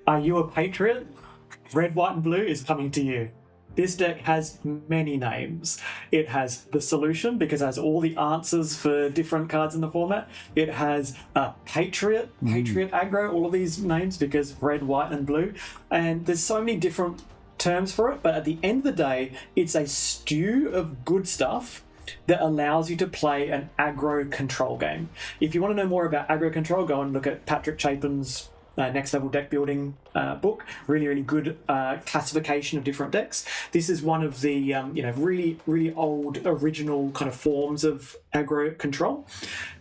Are you a patriot? Red, white, and blue is coming to you. This deck has many names. It has the solution because it has all the answers for different cards in the format. It has a patriot, patriot aggro, all of these names because red, white, and blue. And there's so many different terms for it, but at the end of the day, it's a stew of good stuff that allows you to play an aggro control game. If you want to know more about aggro control, go and look at Patrick Chapin's Next Level Deck Building book. Really good classification of different decks. This is one of the really old original kind of forms of aggro control.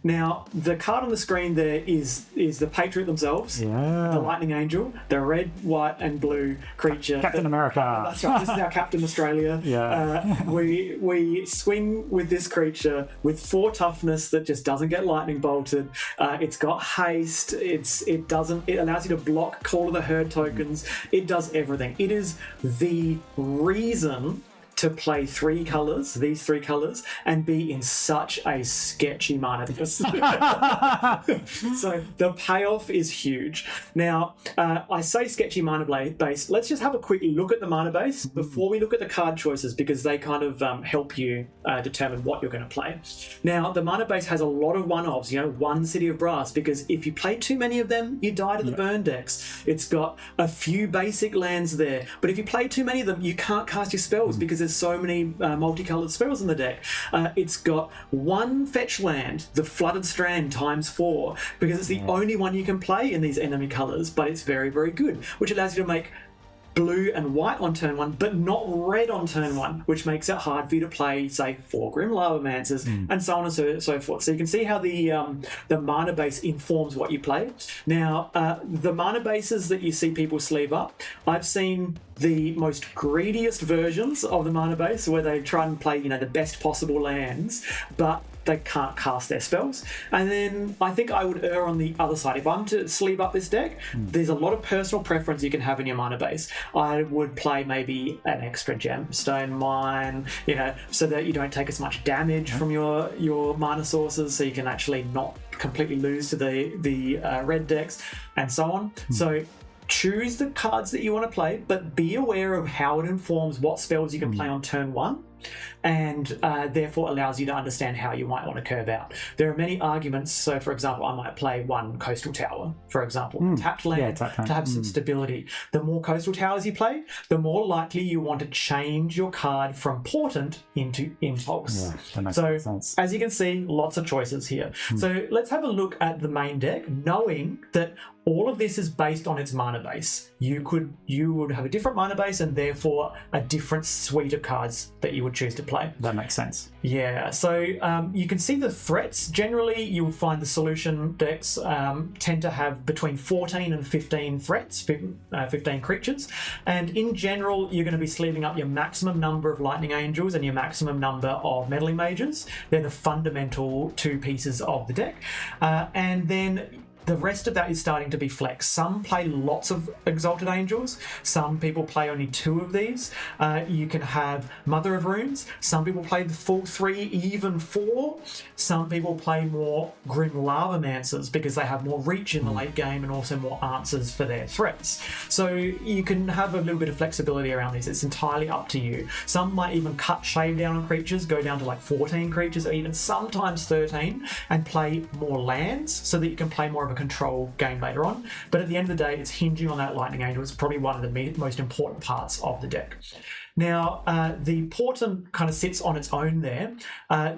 Now the card on the screen there is the Patriot themselves, the Lightning Angel, the red, white, and blue creature. Captain America. That's right. This is our Captain Australia. We swing with this creature with 4 toughness that just doesn't get lightning bolted. It's got haste. It allows you to block Call of the Herd tokens. It does everything. It is the reason to play these three colors, and be in such a sketchy mana base. So the payoff is huge. Now, I say sketchy mana base. Let's just have a quick look at the mana base before we look at the card choices, because they kind of help you determine what you're going to play. Now, the mana base has a lot of one-offs, one City of Brass, because if you play too many of them, you die to the burn decks. It's got a few basic lands there, but if you play too many of them, you can't cast your spells because there's so many multicolored spells in the deck. It's got 1 fetch land, the Flooded Strand ×4, because it's the only one you can play in these enemy colors, but it's very, very good, which allows you to make blue and white on turn 1, but not red on turn 1, which makes it hard for you to play, say, 4 Grim Lavamancers, and so on and so forth. So you can see how the mana base informs what you play. Now, the mana bases that you see people sleeve up, I've seen the most greediest versions of the mana base where they try and play, the best possible lands, but they can't cast their spells. And then I think I would err on the other side. If I'm to sleeve up this deck, there's a lot of personal preference you can have in your mana base. I would play maybe an extra gemstone mine, so that you don't take as much damage from your mana sources, so you can actually not completely lose to the red decks, and so on. So choose the cards that you want to play, but be aware of how it informs what spells you can play on turn 1, and therefore allows you to understand how you might want to curve out. There are many arguments. So, for example, I might play 1 Coastal Tower, for example, tapped land to have some stability. The more Coastal Towers you play, the more likely you want to change your card from Portent into Impulse. That makes sense. As you can see, lots of choices here. So let's have a look at the main deck, knowing that all of this is based on its mana base. You would have a different mana base and therefore a different suite of cards that you would choose to play. That makes sense. Yeah, so you can see the threats. Generally, you'll find the solution decks tend to have between 14 and 15 threats, 15 creatures. And in general, you're going to be sleeving up your maximum number of Lightning Angels and your maximum number of Meddling Mages. They're the fundamental 2 pieces of the deck. And then the rest of that is starting to be flex. Some play lots of Exalted Angels. Some people play only 2 of these. You can have Mother of Runes. Some people play the full 3, even 4. Some people play more Grim Lavamancers because they have more reach in the late game and also more answers for their threats. So you can have a little bit of flexibility around these. It's entirely up to you. Some might even shave down on creatures, go down to like 14 creatures or even sometimes 13, and play more lands so that you can play more of a control game later on. But at the end of the day, it's hinging on that Lightning Angel. It's probably one of the most important parts of the deck. Now, the Portent kind of sits on its own there.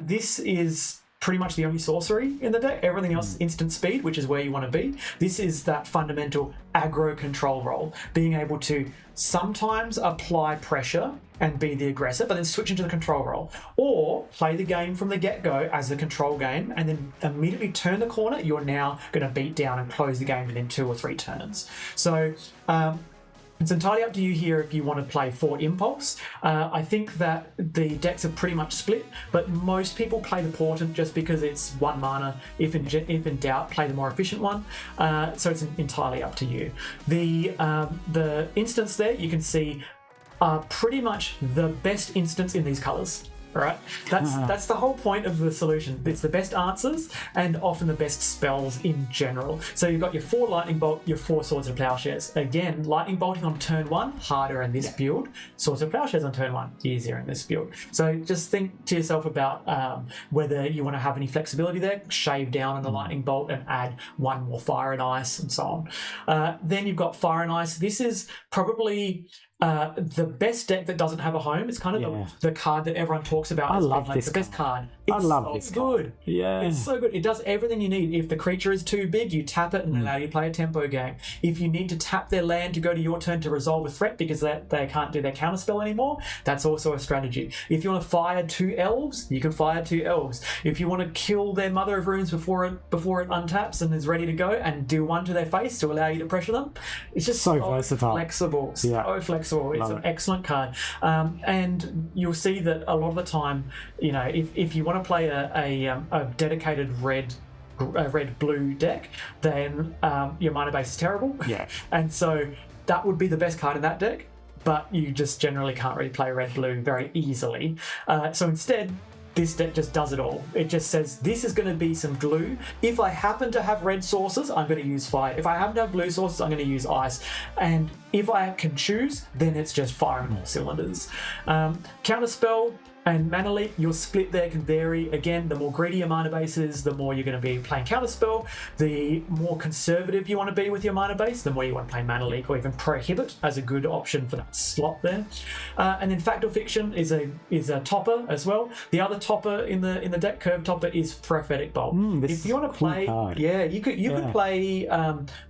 This is pretty much the only sorcery in the deck. Everything else is instant speed, which is where you want to be. This is that fundamental aggro control role, being able to sometimes apply pressure and be the aggressor, but then switch into the control role, or play the game from the get-go as a control game and then immediately turn the corner. You're now going to beat down and close the game within 2 or 3 turns. So it's entirely up to you here if you want to play for Impulse. I think that the decks are pretty much split, but most people play the Portent just because it's 1 mana. If in doubt, play the more efficient one. So it's entirely up to you. The instants there you can see are pretty much the best instants in these colors. right? That's the whole point of the solution. It's the best answers and often the best spells in general. So you've got your 4 lightning bolt, your 4 swords of plowshares. Again, lightning bolting on turn 1, harder in this build. Swords of plowshares on turn 1, easier in this build. So just think to yourself about whether you want to have any flexibility there, shave down on the lightning bolt and add 1 more fire and ice and so on. Then you've got fire and ice. This is probably the best deck that doesn't have a home. It's kind of the card that everyone talks about. I love like this the best card. It's I love so this good. card. Yeah. It's so good. It does everything you need. If the creature is too big, you tap it and allow you to play a tempo game. If you need to tap their land to go to your turn to resolve a threat because they can't do their counterspell anymore, that's also a strategy. If you want to fire 2 elves, you can fire 2 elves. If you want to kill their Mother of Runes before it untaps and is ready to go and do 1 to their face to allow you to pressure them, it's just so versatile. Flexible. So flexible. It's an excellent card. And you'll see that a lot of the time, if you want to play a dedicated red-blue deck, then your mana base is terrible. Yeah. And so that would be the best card in that deck, but you just generally can't really play red-blue very easily. So instead, this deck just does it all. It just says, this is going to be some glue. If I happen to have red sources, I'm going to use fire. If I happen to have blue sources, I'm going to use ice. And if I can choose, then it's just firing all cylinders. Counterspell and mana leak, your split there can vary. Again, the more greedy your mana base is, the more you're going to be playing counterspell. The more conservative you want to be with your mana base, the more you want to play mana leak or even prohibit as a good option for that slot there. And then fact or fiction is a topper as well. The other topper in the deck, curve topper, is prophetic bolt. If you want to play, you could play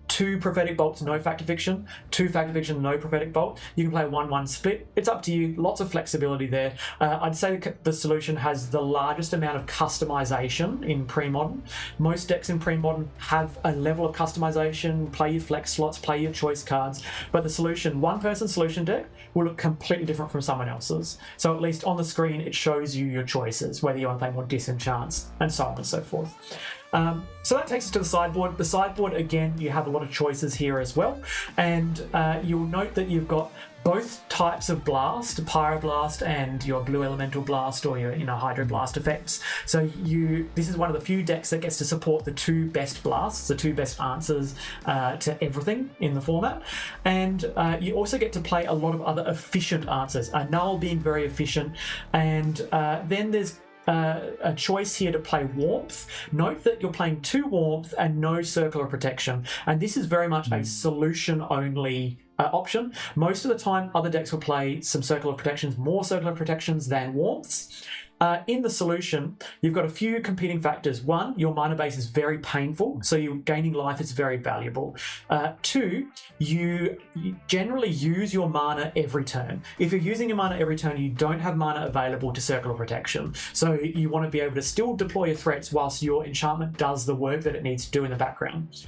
2 prophetic bolts, no fact or fiction, 2 fact or fiction, no prophetic bolt. You can play 1-1 split. It's up to you. Lots of flexibility there. I'd say the solution has the largest amount of customization in pre-modern. Most decks in pre-modern have a level of customization, play your flex slots, play your choice cards, but the solution, one-person solution deck, will look completely different from someone else's. So at least on the screen, it shows you your choices, whether you want to play more disenchants, and so on and so forth. So that takes us to the sideboard. The sideboard, again, you have a lot of choices here as well. And you'll note that you've got both types of blast, Pyroblast and your Blue Elemental Blast or your Hydroblast effects. So this is one of the few decks that gets to support the 2 best blasts, the 2 best answers to everything in the format. And you also get to play a lot of other efficient answers, a null being very efficient. And then there's a choice here to play warmth. Note that you're playing 2 warmth and no circle of protection, and this is very much a solution only option. Most of the time other decks will play some circle of protections, more circle of protections than warmths. In the solution, you've got a few competing factors. 1, your mana base is very painful, so you're gaining life is very valuable. 2, you generally use your mana every turn. If you're using your mana every turn, you don't have mana available to circle of protection. So you want to be able to still deploy your threats whilst your enchantment does the work that it needs to do in the background.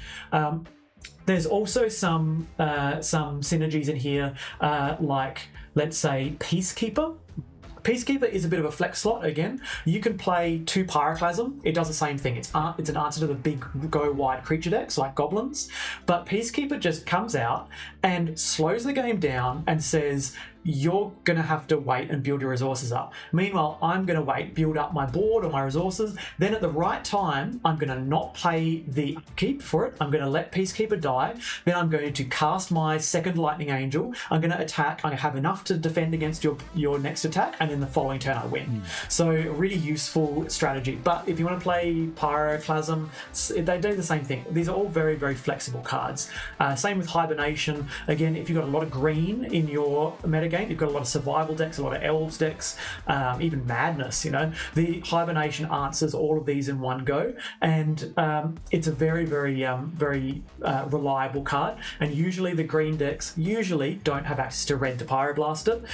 There's also some synergies in here, like, let's say, Peacekeeper. Peacekeeper is a bit of a flex slot again. You can play 2 Pyroclasm. It does the same thing. It's an answer to the big go-wide creature decks like Goblins. But Peacekeeper just comes out and slows the game down and says, you're going to have to wait and build your resources up. Meanwhile, I'm going to wait, build up my board or my resources. Then at the right time, I'm going to not pay the upkeep for it. I'm going to let Peacekeeper die. Then I'm going to cast my second Lightning Angel. I'm going to attack. I have enough to defend against your next attack, and then the following turn I win. So really useful strategy. But if you want to play Pyroclasm, they do the same thing. These are all very, very flexible cards. Same with Hibernation. Again, if you've got a lot of green in your metagame, you've got a lot of survival decks, a lot of elves decks, even Madness, the Hibernation answers all of these in one go, and it's a very, very, very reliable card. And usually the green decks don't have access to red to Pyroblast it,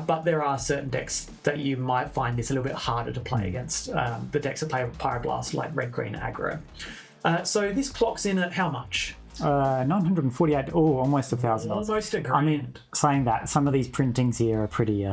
but there are certain decks that you might find this a little bit harder to play against, the decks that play Pyroblast, like red-green aggro. So this clocks in at how much? 948, almost $1,000. Almost $1,000. I mean, saying that, some of these printings here are pretty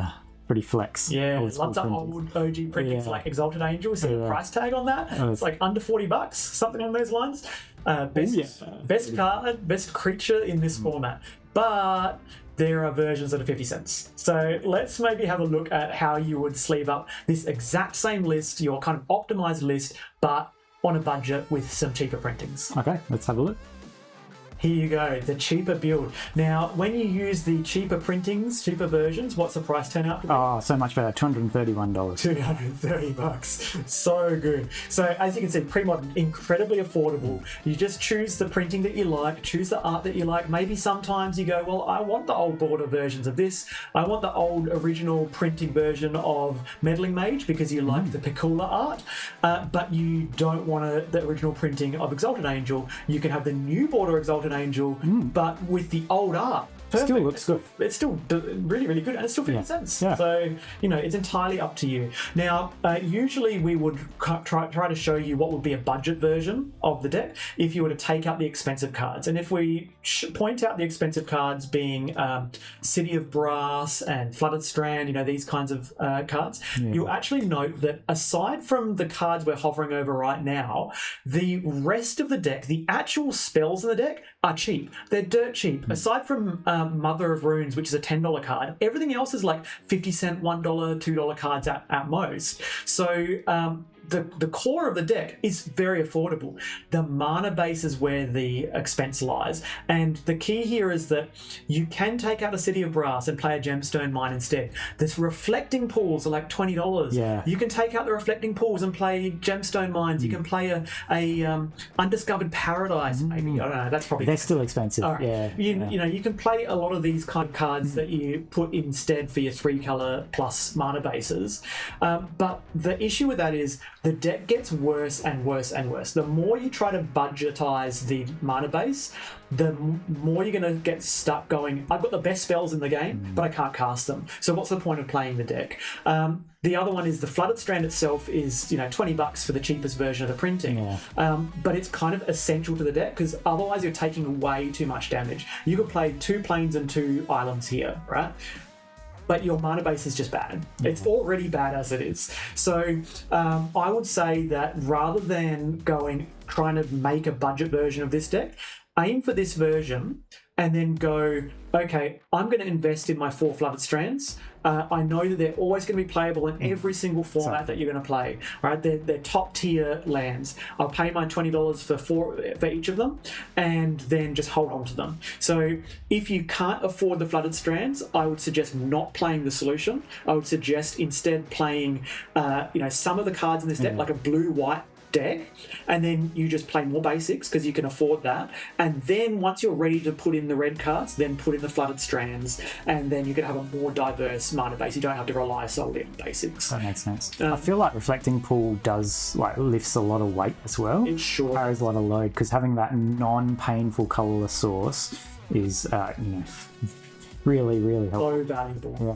flex. Yeah, love the old OG printings like Exalted Angel. See the price tag on that? It's like under $40, something on those lines. Best card, best creature in this format. but there are versions that are 50 cents. So let's maybe have a look at how you would sleeve up this exact same list, your kind of optimized list, but on a budget with some cheaper printings. Okay, let's have a look. Here you go, the cheaper build. Now, when you use the cheaper printings, cheaper versions, what's the price turn out to be? Oh, so much better. $231. $230. So good. So as you can see, Premodern, incredibly affordable. You just choose the printing that you like, choose the art that you like. Maybe sometimes you go, well, I want the old border versions of this. I want the old original printing version of Meddling Mage because you like the Piccola art, but you don't want the original printing of Exalted Angel. You can have the new border Exalted Angel, but with the old art. Perfect. Still looks good. It's still really, really good, and it's still 50 cents. Yeah. So, it's entirely up to you. Now, usually we would try to show you what would be a budget version of the deck if you were to take out the expensive cards. And if we point out the expensive cards being City of Brass and Flooded Strand, these kinds of cards, you'll actually note that aside from the cards we're hovering over right now, the rest of the deck, the actual spells in the deck, are cheap. They're dirt cheap. Aside from Mother of Runes, which is a $10 card, everything else is like 50 cent, $1, $2 cards at most. So the core of the deck is very affordable. The mana base is where the expense lies. And the key here is that you can take out a City of Brass and play a Gemstone Mine instead. The reflecting pools are like $20. Yeah. You can take out the reflecting pools and play Gemstone Mines. You can play a Undiscovered Paradise, maybe. I don't know, that's probably... They're still expensive. All right. You can play a lot of these kind of cards that you put instead for your 3-color plus mana bases. But the issue with that is the deck gets worse and worse and worse. The more you try to budgetize the mana base, the more you're going to get stuck going, I've got the best spells in the game, but I can't cast them. So what's the point of playing the deck? The other one is the Flooded Strand itself is, $20 for the cheapest version of the printing. Yeah. But it's kind of essential to the deck because otherwise you're taking way too much damage. You could play 2 planes and 2 islands here, right? But your mana base is just bad. Yeah. It's already bad as it is. So I would say that rather than trying to make a budget version of this deck, aim for this version and then go, okay, I'm going to invest in my 4 Flooded Strands. I know that they're always going to be playable in every single format that you're going to play. Right? They're top tier lands. I'll pay my $20 for each of them, and then just hold on to them. So if you can't afford the Flooded Strands, I would suggest not playing the solution. I would suggest instead playing, some of the cards in this deck, like a blue-white deck, and then you just play more basics because you can afford that, and then once you're ready to put in the red cards, then put in the Flooded Strands, and then you can have a more diverse mana base. You don't have to rely solely on basics. That makes sense. I feel like Reflecting Pool does lifts a lot of weight as well. It sure carries a lot of load because having that non-painful colorless source is really, really helpful. So valuable. Yeah.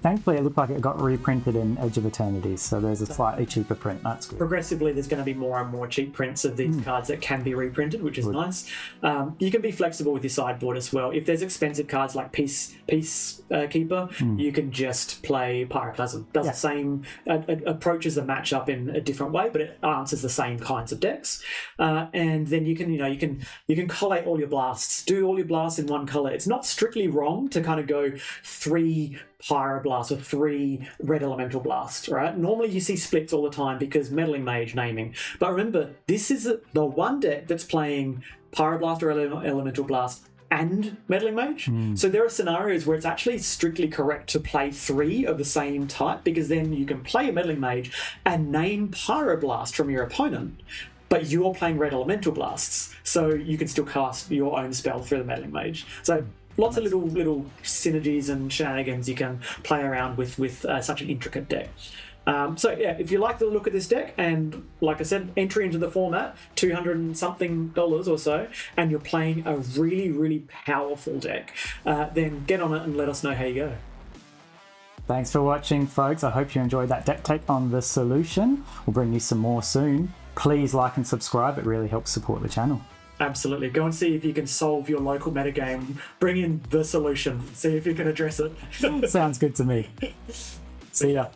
Thankfully, it looked like it got reprinted in Edge of Eternity, so there's a slightly cheaper print. That's good. Progressively, there's going to be more and more cheap prints of these cards that can be reprinted, which is nice. You can be flexible with your sideboard as well. If there's expensive cards like Peacekeeper, you can just play Pyroclasm. Does the same, approaches the matchup in a different way, but it answers the same kinds of decks. And then you can collate all your blasts, do all your blasts in one color. It's not strictly wrong to kind of go 3 Pyroblast or 3 Red Elemental Blast, right? Normally you see splits all the time because Meddling Mage naming. But remember, this is the one deck that's playing Pyroblast or Elemental Blast and Meddling Mage. So there are scenarios where it's actually strictly correct to play 3 of the same type, because then you can play a Meddling Mage and name Pyroblast from your opponent, but you're playing Red Elemental Blasts, so you can still cast your own spell through the Meddling Mage. So lots of little synergies and shenanigans you can play around with such an intricate deck. If you like the look of this deck, and like I said, entry into the format, $200 and something or so, and you're playing a really, really powerful deck, then get on it and let us know how you go. Thanks for watching, folks. I hope you enjoyed that deck take on The Solution. We'll bring you some more soon. Please like and subscribe. It really helps support the channel. Absolutely. Go and see if you can solve your local metagame. Bring in The Solution. See if you can address it. Sounds good to me. See ya.